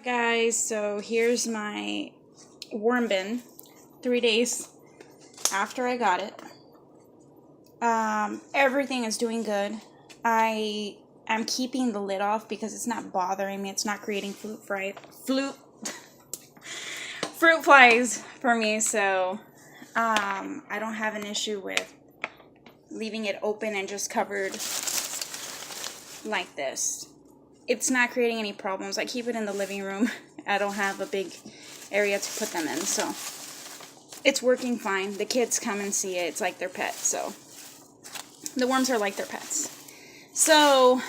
Guys, so here's my worm bin 3 days after I got it. Everything is doing good. I am keeping the lid off because it's not bothering me. It's not creating fruit flies for me, so I don't have an issue with leaving it open and just covered like this. It's not creating any problems. I keep it in the living room. I don't have a big area to put them in, so it's working fine. The kids come and see it. It's like their pet, so the worms are like their pets. So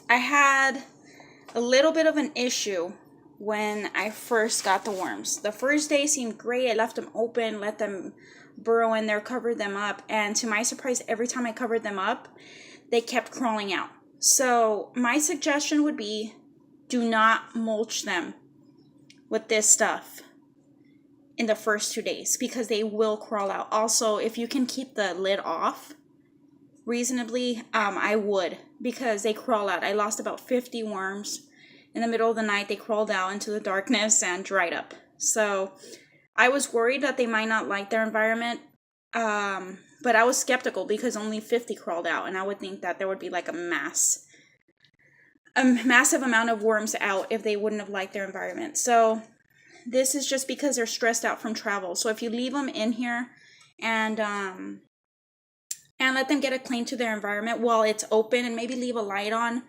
I had a little bit of an issue when I first got the worms. The first day seemed great. I left them open, let them burrow in there, covered them up, and to my surprise, every time I covered them up, they kept crawling out. So my suggestion would be, do not mulch them with this stuff in the first 2 days because they will crawl out. Also, if you can keep the lid off reasonably, I would, because they crawl out. I lost about 50 worms. In the middle of the night, they crawled out into the darkness and dried up. So I was worried that they might not like their environment. But I was skeptical because only 50 crawled out, and I would think that there would be like a massive amount of worms out if they wouldn't have liked their environment. So this is just because they're stressed out from travel. So if you leave them in here and let them get acquainted to their environment while it's open, and maybe leave a light on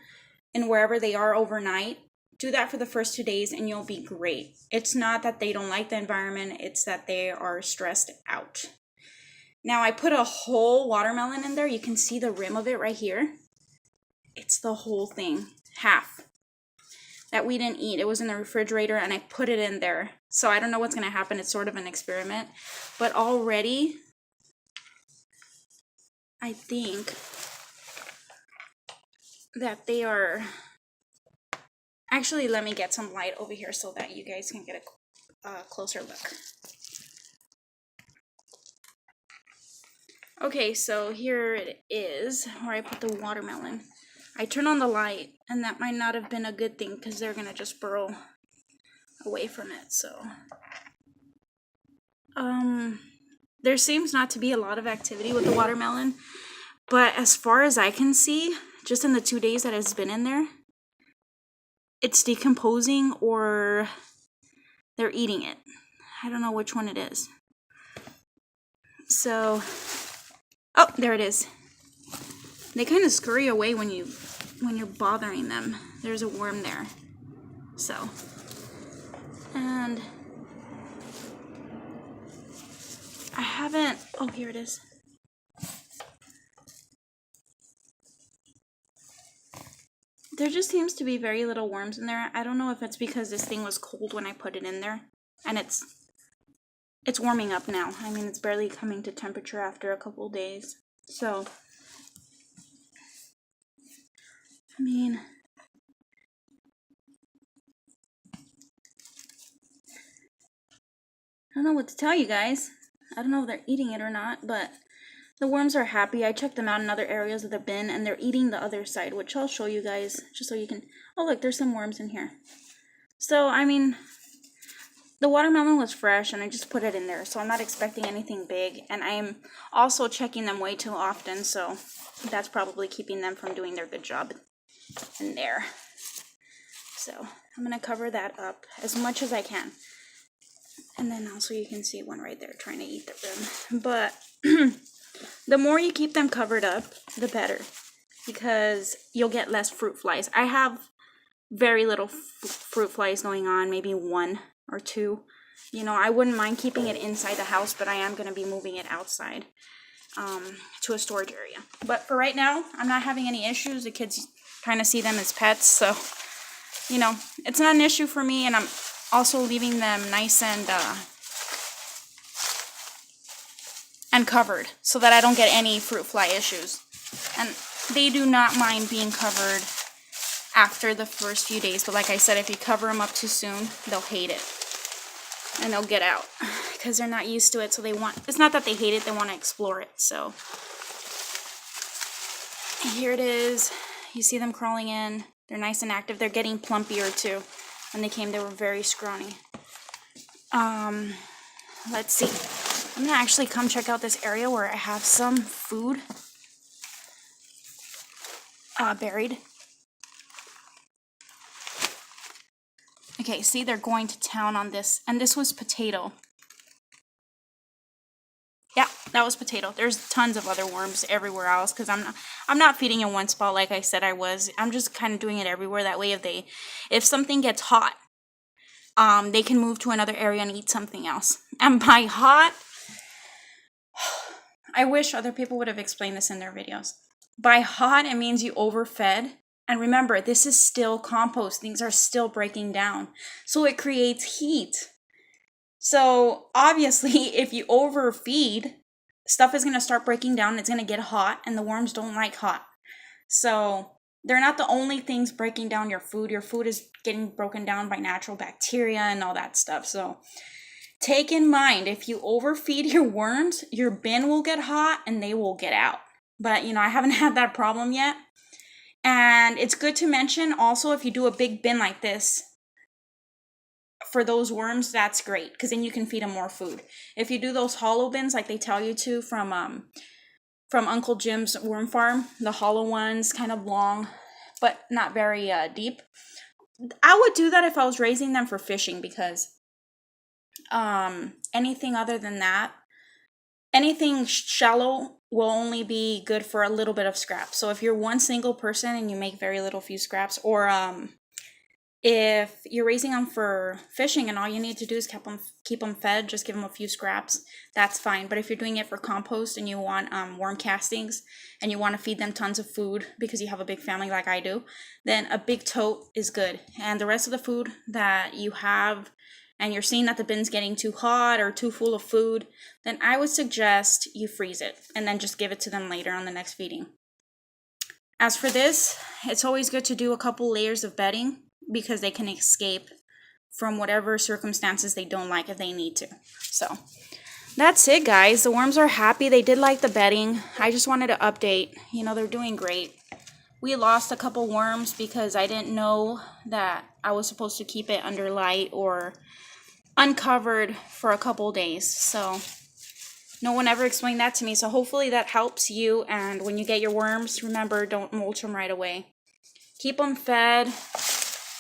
and wherever they are overnight, do that for the first 2 days and you'll be great. It's not that they don't like the environment, it's that they are stressed out. Now I put a whole watermelon in there. You can see the rim of it right here. It's the whole thing, half, that we didn't eat. It was in the refrigerator and I put it in there. So I don't know what's going to happen. It's sort of an experiment. But already, I think that they are... Actually, let me get some light over here so that you guys can get a closer look. Okay, so here it is where I put the watermelon. I turned on the light, and that might not have been a good thing because they're gonna just burrow away from it. So, there seems not to be a lot of activity with the watermelon, but as far as I can see, just in the 2 days that it's been in there, it's decomposing or they're eating it. I don't know which one it is. So, oh, there it is. They kind of scurry away when you're bothering them. There's a worm there. So, and I haven't, oh, here it is. There just seems to be very little worms in there. I don't know if it's because this thing was cold when I put it in there, and it's warming up now. I mean, it's barely coming to temperature after a couple days. So, I mean, I don't know what to tell you guys. I don't know if they're eating it or not, but the worms are happy. I checked them out in other areas of the bin, and they're eating the other side, which I'll show you guys, just so you can... Oh, look, there's some worms in here. So, I mean, the watermelon was fresh, and I just put it in there, so I'm not expecting anything big. And I'm also checking them way too often, so that's probably keeping them from doing their good job in there. So, I'm going to cover that up as much as I can. And then also you can see one right there trying to eat the rim. But the more you keep them covered up, the better, because you'll get less fruit flies. I have very little fruit flies going on, maybe 1 or 2. You know, I wouldn't mind keeping it inside the house, but I am going to be moving it outside to a storage area. But for right now, I'm not having any issues. The kids kind of see them as pets, so, you know, it's not an issue for me, and I'm also leaving them nice and covered so that I don't get any fruit fly issues. And they do not mind being covered after the first few days, but like I said, if you cover them up too soon, they'll hate it and they'll get out because they're not used to it. So they want, it's not that they hate it, they want to explore it. So here it is. You see them crawling in. They're nice and active. They're getting plumpier too. When they came, they were very scrawny. Let's see. I'm gonna actually come check out this area where I have some food buried. Okay, see, they're going to town on this, and this was potato. Yeah, that was potato. There's tons of other worms everywhere else because I'm not feeding in one spot like I said I was. I'm just kind of doing it everywhere. That way, if something gets hot, they can move to another area and eat something else. And by hot, I wish other people would have explained this in their videos. By hot, it means you overfed. And remember, this is still compost. Things are still breaking down. So it creates heat. So obviously, if you overfeed, stuff is going to start breaking down. It's going to get hot, and the worms don't like hot. So they're not the only things breaking down your food. Your food is getting broken down by natural bacteria and all that stuff. So take in mind, if you overfeed your worms, your bin will get hot and they will get out. But, I haven't had that problem yet. And it's good to mention also, if you do a big bin like this, for those worms, that's great, because then you can feed them more food. If you do those hollow bins like they tell you to from Uncle Jim's worm farm, the hollow ones, kind of long, but not very deep, I would do that if I was raising them for fishing, because anything other than that, anything shallow will only be good for a little bit of scraps. So if you're one single person and you make very few scraps, or if you're raising them for fishing and all you need to do is keep them fed, just give them a few scraps, that's fine. But if you're doing it for compost and you want worm castings and you want to feed them tons of food because you have a big family like I do, then a big tote is good. And the rest of the food that you have and you're seeing that the bin's getting too hot or too full of food, then I would suggest you freeze it and then just give it to them later on the next feeding. As for this, it's always good to do a couple layers of bedding, because they can escape from whatever circumstances they don't like if they need to. So that's it, guys. The worms are happy. They did like the bedding. I just wanted to update. They're doing great. We lost a couple worms because I didn't know that I was supposed to keep it under light or uncovered for a couple days. So no one ever explained that to me. So hopefully that helps you. And when you get your worms, remember, don't mulch them right away. Keep them fed.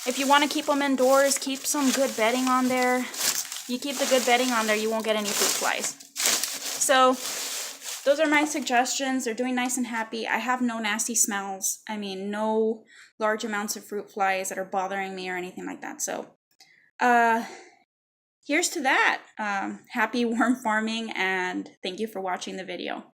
If you want to keep them indoors, keep some good bedding on there. You keep the good bedding on there, you won't get any fruit flies. So those are my suggestions. They're doing nice and happy. I have no nasty smells. No large amounts of fruit flies that are bothering me or anything like that. So here's to that. Happy worm farming, and thank you for watching the video.